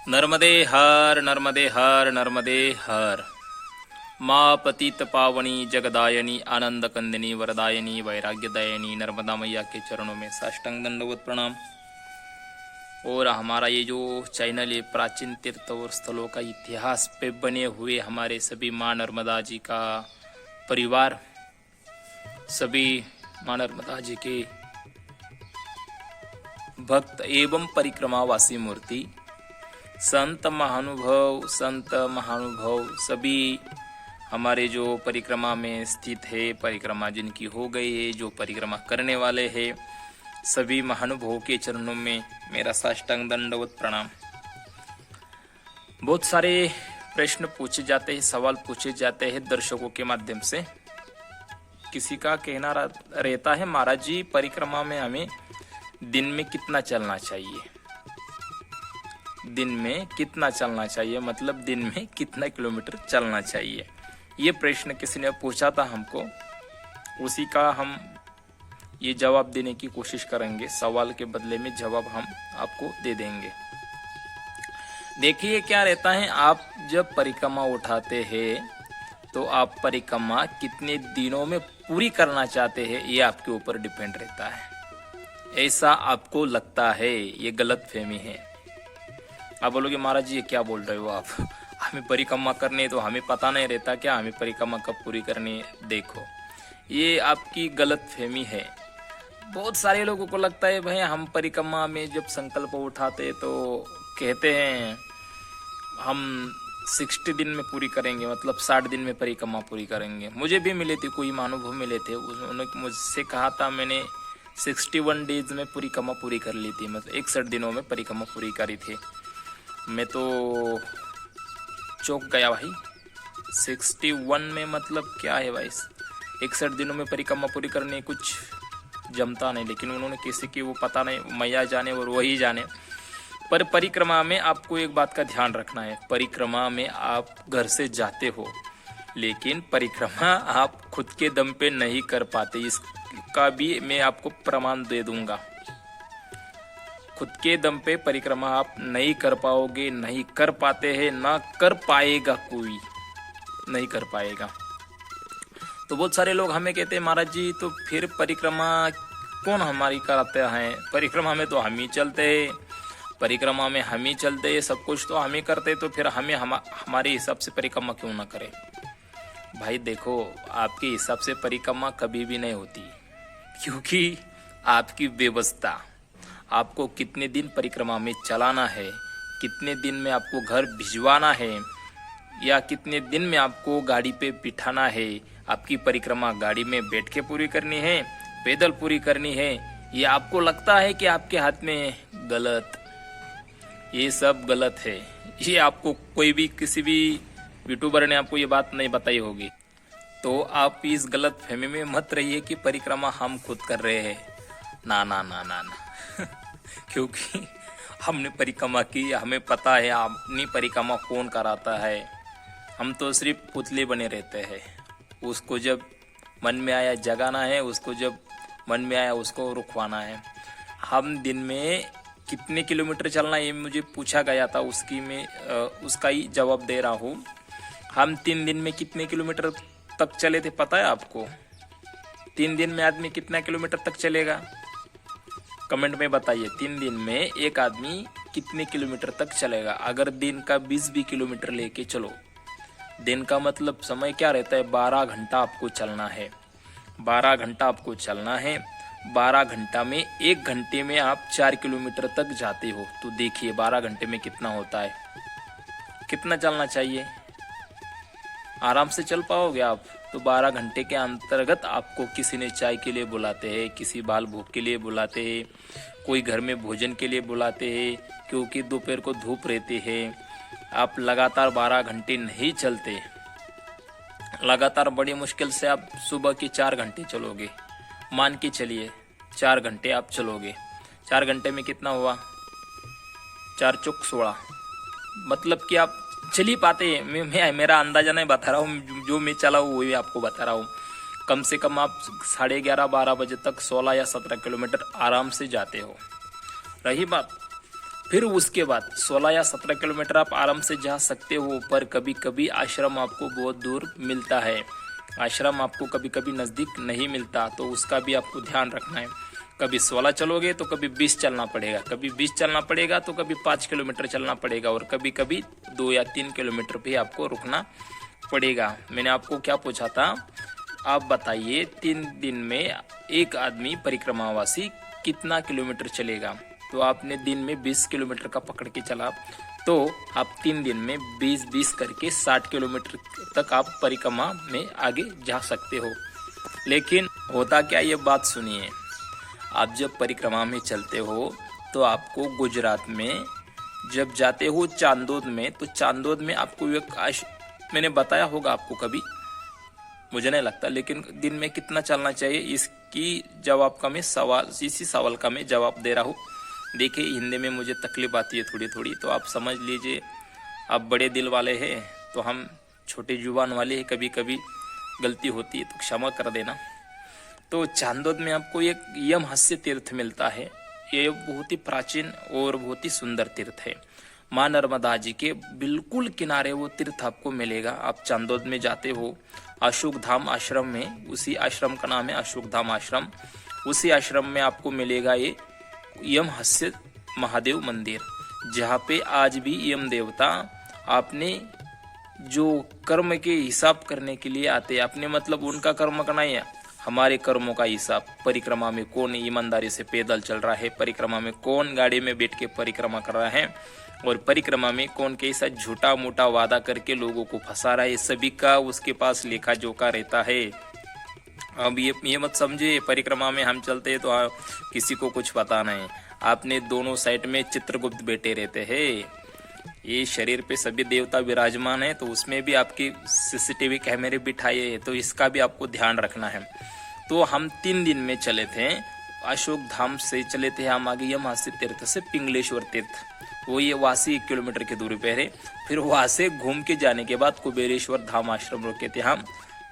नर्मदे हर नर्मदे हर नर्मदे हर। माँ पतित पावनी जगदायनी आनंद कंदिनी वरदायनी वैराग्यदायनी नर्मदा मैया के चरणों में साष्टांग दंडवत प्रणाम। और हमारा ये जो चैनल है प्राचीन तीर्थ और स्थलों का इतिहास पे बने हुए हमारे सभी माँ नर्मदा जी का परिवार, सभी माँ नर्मदा जी के भक्त एवं परिक्रमावासी मूर्ति, संत महानुभव सभी हमारे जो परिक्रमा में स्थित है, परिक्रमा जिनकी हो गई है, जो परिक्रमा करने वाले हैं, सभी महानुभवों के चरणों में मेरा साष्टांग दंडवत प्रणाम। बहुत सारे प्रश्न पूछे जाते हैं, सवाल पूछे जाते हैं दर्शकों के माध्यम से। किसी का कहना रहता है, महाराज जी परिक्रमा में हमें दिन में कितना चलना चाहिए, दिन में कितना चलना चाहिए, मतलब दिन में कितना किलोमीटर चलना चाहिए। ये प्रश्न किसी ने पूछा था हमको, उसी का हम ये जवाब देने की कोशिश करेंगे। सवाल के बदले में जवाब हम आपको दे देंगे। देखिए क्या रहता है, आप जब परिक्रमा उठाते हैं तो आप परिक्रमा कितने दिनों में पूरी करना चाहते हैं, ये आपके ऊपर डिपेंड रहता है। ऐसा आपको लगता है, ये गलत फहमी है। आप बोलोगे महाराज जी ये क्या बोल रहे हो आप, हमें परिक्रमा करनी है तो हमें पता नहीं रहता क्या, हमें परिक्रमा कब पूरी करनी है। देखो ये आपकी गलत फहमी है। बहुत सारे लोगों को लगता है भाई हम परिक्रमा में जब संकल्प उठाते तो कहते हैं हम 60 दिन में पूरी करेंगे, मतलब 60 दिन में परिक्रमा पूरी करेंगे। मुझे भी मिले थे, कोई महानुभव मिले थे, उन्होंने मुझसे कहा था मैंने 61 डेज में परिक्रमा पूरी कर ली थी, मतलब 61 दिनों में परिक्रमा पूरी करी थी। मैं तो चौंक गया भाई, 61 में मतलब क्या है भाई, 61 दिनों में परिक्रमा पूरी करने कुछ जमता नहीं। लेकिन उन्होंने किसी की वो पता नहीं, मैया जाने और वही जाने। पर परिक्रमा में आपको एक बात का ध्यान रखना है, परिक्रमा में आप घर से जाते हो लेकिन परिक्रमा आप खुद के दम पे नहीं कर पाते, इसका भी मैं आपको प्रमाण दे दूंगा। खुद के दम पे परिक्रमा आप नहीं कर पाओगे, नहीं कर पाते हैं, ना कर पाएगा, कोई नहीं कर पाएगा। तो बहुत सारे लोग हमें कहते हैं महाराज जी तो फिर परिक्रमा कौन हमारी कराते हैं, परिक्रमा में तो हम ही चलते हैं, परिक्रमा में हम ही चलते हैं, सब कुछ तो हम ही करते, तो फिर हमें हमारे हिसाब से परिक्रमा क्यों ना करें। भाई देखो आपके हिसाब से परिक्रमा कभी भी नहीं होती, क्योंकि आपकी व्यवस्था, आपको कितने दिन परिक्रमा में चलाना है, कितने दिन में आपको घर भिजवाना है, या कितने दिन में आपको गाड़ी पे बिठाना है, आपकी परिक्रमा गाड़ी में बैठ के पूरी करनी है, पैदल पूरी करनी है, ये आपको लगता है कि आपके हाथ में है। गलत, ये सब गलत है। ये आपको कोई भी किसी भी यूट्यूबर ने आपको ये बात नहीं बताई होगी। तो आप इस गलत फहमी में मत रहिए कि परिक्रमा हम खुद कर रहे हैं। ना ना ना ना ना क्योंकि हमने परिक्रमा की, हमें पता है अपनी परिक्रमा कौन कराता है। हम तो सिर्फ पुतले बने रहते हैं, उसको जब मन में आया जगाना है, उसको जब मन में आया उसको रुकवाना है। हम दिन में कितने किलोमीटर चलना ये मुझे पूछा गया था, उसका ही जवाब दे रहा हूँ। हम 3 दिन में कितने किलोमीटर तक चले थे पता है आपको? 3 दिन में आदमी कितना किलोमीटर तक चलेगा, कमेंट में बताइए। 3 दिन में एक आदमी कितने किलोमीटर तक चलेगा? अगर दिन का 20 भी किलोमीटर लेके चलो, दिन का मतलब समय क्या रहता है, 12 घंटा आपको चलना है, 12 घंटा आपको चलना है। 12 घंटा में 1 घंटे में आप 4 किलोमीटर तक जाते हो, तो देखिए 12 घंटे में कितना होता है, कितना चलना चाहिए। आराम से चल पाओगे आप? तो 12 घंटे के अंतर्गत आपको किसी ने चाय के लिए बुलाते हैं, किसी बाल भोग के लिए बुलाते हैं, कोई घर में भोजन के लिए बुलाते हैं, क्योंकि दोपहर को धूप रहती है। आप लगातार 12 घंटे नहीं चलते, लगातार बड़ी मुश्किल से आप सुबह के 4 घंटे चलोगे, मान के चलिए 4 घंटे आप चलोगे। 4 घंटे में कितना हुआ, 4 चौक 16, मतलब कि आप चल ही पाते हैं। मैं मेरा अंदाजा नहीं बता रहा हूँ, जो मैं चला हूँ वही आपको बता रहा हूँ। कम से कम आप 11:30-12 बजे तक 16 या 17 किलोमीटर आराम से जाते हो। रही बात फिर उसके बाद 16 या 17 किलोमीटर आप आराम से जा सकते हो, पर कभी कभी आश्रम आपको बहुत दूर मिलता है, आश्रम आपको कभी कभी नज़दीक नहीं मिलता, तो उसका भी आपको ध्यान रखना है। कभी 16 चलोगे तो कभी 20 चलना पड़ेगा, कभी 20 चलना पड़ेगा तो कभी 5 किलोमीटर चलना पड़ेगा, और कभी कभी 2 या 3 किलोमीटर भी आपको रुकना पड़ेगा। मैंने आपको क्या पूछा था, आप बताइए 3 दिन में एक आदमी परिक्रमावासी कितना किलोमीटर चलेगा? तो आपने दिन में 20 किलोमीटर का पकड़ के चला, तो आप 3 दिन में 20-20 करके 60 किलोमीटर तक आप परिक्रमा में आगे जा सकते हो। लेकिन होता क्या, ये बात सुनिए, आप जब परिक्रमा में चलते हो तो आपको गुजरात में जब जाते हो चांदोद में, तो चांदोद में आपको एक मैंने बताया होगा आपको कभी, मुझे नहीं लगता, लेकिन दिन में कितना चलना चाहिए इसकी जवाब का मैं इसी सवाल का मैं जवाब दे रहा हूँ। देखिए हिंदी में मुझे तकलीफ आती है थोड़ी थोड़ी, तो आप समझ लीजिए, आप बड़े दिल वाले हैं तो हम छोटे जुबान वाले हैं, कभी कभी गलती होती है तो क्षमा कर देना। तो चांदोद में आपको एक यमहस्य तीर्थ मिलता है, ये बहुत ही प्राचीन और बहुत ही सुंदर तीर्थ है। माँ नर्मदा जी के बिल्कुल किनारे वो तीर्थ आपको मिलेगा। आप चांदोद में जाते हो अशोक धाम आश्रम में, उसी आश्रम का नाम है अशोक धाम आश्रम, उसी आश्रम में आपको मिलेगा ये यमहस्य महादेव मंदिर, जहाँ पे आज भी यम देवता आपने जो कर्म के हिसाब करने के लिए आते हैं, अपने मतलब उनका कर्म करना है, हमारे कर्मों का हिसाब, परिक्रमा में कौन ईमानदारी से पैदल चल रहा है, परिक्रमा में कौन गाड़ी में बैठ के परिक्रमा कर रहा है, और परिक्रमा में कौन कैसा झूठा मोटा वादा करके लोगों को फंसा रहा है, सभी का उसके पास लेखा जोखा रहता है। अब ये मत समझे परिक्रमा में हम चलते हैं तो किसी को कुछ पता नहीं, आपने दोनों साइड में चित्रगुप्त बैठे रहते हैं, ये शरीर पे सभी देवता विराजमान है, तो उसमें भी आपकी सीसीटीवी कैमरे बिठाए हैं, तो इसका भी आपको ध्यान रखना है। तो हम 3 दिन में चले थे, अशोक धाम से चले थे हम आगे यमहस्य तीर्थ से पिंगलेश्वर तीर्थ, वो ये वासी 1 किलोमीटर की दूरी पे है। फिर वहां से घूम के जाने के बाद कुबेरेश्वर धाम आश्रम रुके थे हम,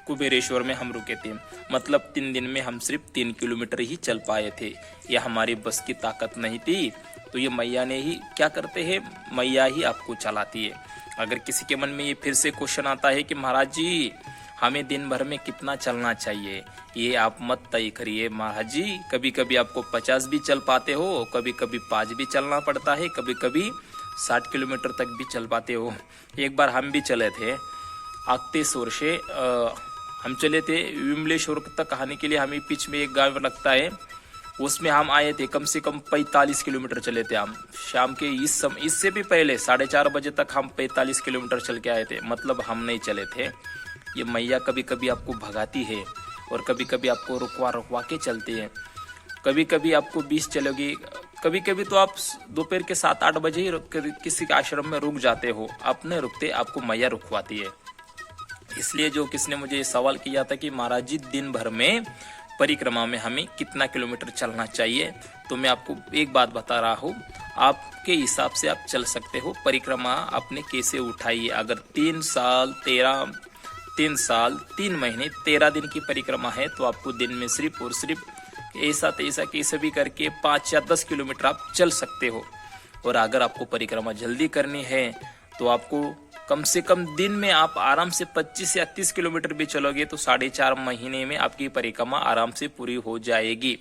कुबेरेश्वर में हम रुके थे, मतलब 3 दिन में हम सिर्फ 3 किलोमीटर ही चल पाए थे, यह हमारी बस की ताकत नहीं थी। तो ये मैया ने ही क्या करते हैं, मैया ही आपको चलाती है। अगर किसी के मन में ये फिर से क्वेश्चन आता है कि महाराज जी हमें दिन भर में कितना चलना चाहिए, ये आप मत तय करिए महाराज जी, कभी कभी आपको 50 भी चल पाते हो, कभी कभी 5 भी चलना पड़ता है, कभी कभी 60 किलोमीटर तक भी चल पाते हो। एक बार हम भी चले थे आक्तेश्वर से, हम चले थे विमलेश्वर तक आने के लिए, हमें बीच में एक गांव लगता है, उसमें हम आए थे, कम से कम 45 किलोमीटर चले थे हम शाम के इससे भी पहले 4:30 बजे तक हम 45 किलोमीटर चल के आए थे, मतलब हम नहीं चले थे। ये मैया कभी कभी आपको भगाती है और कभी कभी आपको रुकवा के चलती है, कभी कभी आपको 20 चलोगी, कभी कभी तो आप दोपहर के 7-8 बजे ही किसी के आश्रम में रुक जाते हो, आप नहीं रुकते, आपको मैया रुकवाती है। इसलिए जो किसने मुझे सवाल किया था कि महाराज जी दिन भर में परिक्रमा में हमें कितना किलोमीटर चलना चाहिए, तो मैं आपको एक बात बता रहा हूँ, आपके हिसाब से आप चल सकते हो। परिक्रमा आपने कैसे उठाई है, अगर 3 साल 3 महीने 13 दिन की परिक्रमा है, तो आपको दिन में सिर्फ और सिर्फ ऐसा कैसे भी करके 5 या 10 किलोमीटर आप चल सकते हो। और अगर आपको परिक्रमा जल्दी करनी है तो आपको कम से कम दिन में आप आराम से 25 या 30 किलोमीटर भी चलोगे तो 4.5 महीने में आपकी परिक्रमा आराम से पूरी हो जाएगी।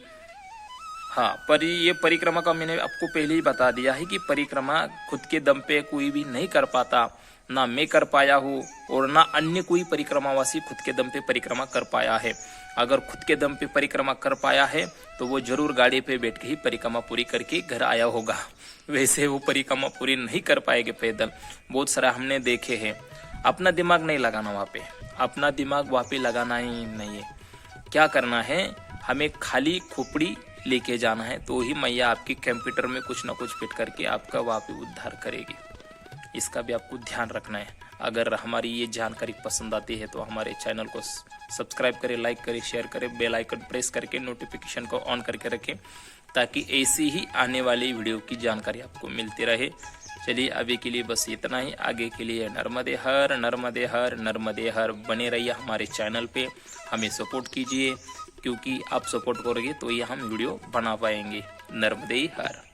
हाँ, पर ये परिक्रमा का मैंने आपको पहले ही बता दिया है कि परिक्रमा खुद के दम पे कोई भी नहीं कर पाता, ना मैं कर पाया हूँ और ना अन्य कोई परिक्रमावासी खुद के दम पे परिक्रमा कर पाया है। अगर खुद के दम पे परिक्रमा कर पाया है तो वो जरूर गाड़ी पे बैठ के ही परिक्रमा पूरी करके घर आया होगा, वैसे वो परिक्रमा पूरी नहीं कर पाएंगे पैदल। बहुत सारा हमने देखे हैं। अपना दिमाग नहीं लगाना वहाँ पे, अपना दिमाग वहाँ पे लगाना ही नहीं है। क्या करना है, हमें खाली खोपड़ी लेके जाना है, तो ही मैया आपकी कंप्यूटर में कुछ ना कुछ फिट करके आपका वहाँ पे उद्धार करेगी। इसका भी आपको ध्यान रखना है। अगर हमारी ये जानकारी पसंद आती है तो हमारे चैनल को सब्सक्राइब करें, लाइक करें, शेयर करें, बेल आइकन प्रेस करके नोटिफिकेशन को ऑन करके रखें, ताकि ऐसी ही आने वाली वीडियो की जानकारी आपको मिलती रहे। चलिए अभी के लिए बस इतना ही, आगे के लिए नर्मदे हर नर्मदे हर नर्मदे हर बने रहिए हमारे चैनल पे, हमें सपोर्ट कीजिए, क्योंकि आप सपोर्ट करोगे तो ये हम वीडियो बना पाएंगे। नर्मदे हर।